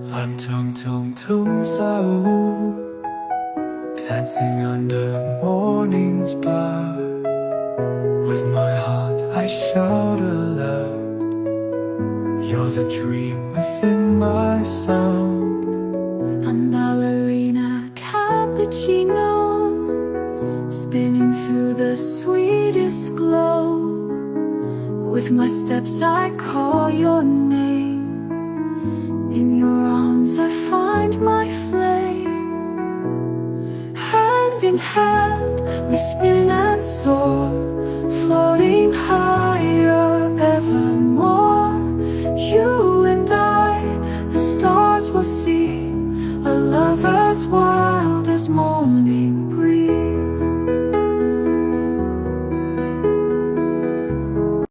I'm tung so dancing under morning's bar. With my heart I shout aloud, you're the dream within my sound. I'm balerina cappuccino, spinning through the sweetest glow. With my steps I call your name, in your arms I find my flame. Hand in hand we spin and soar,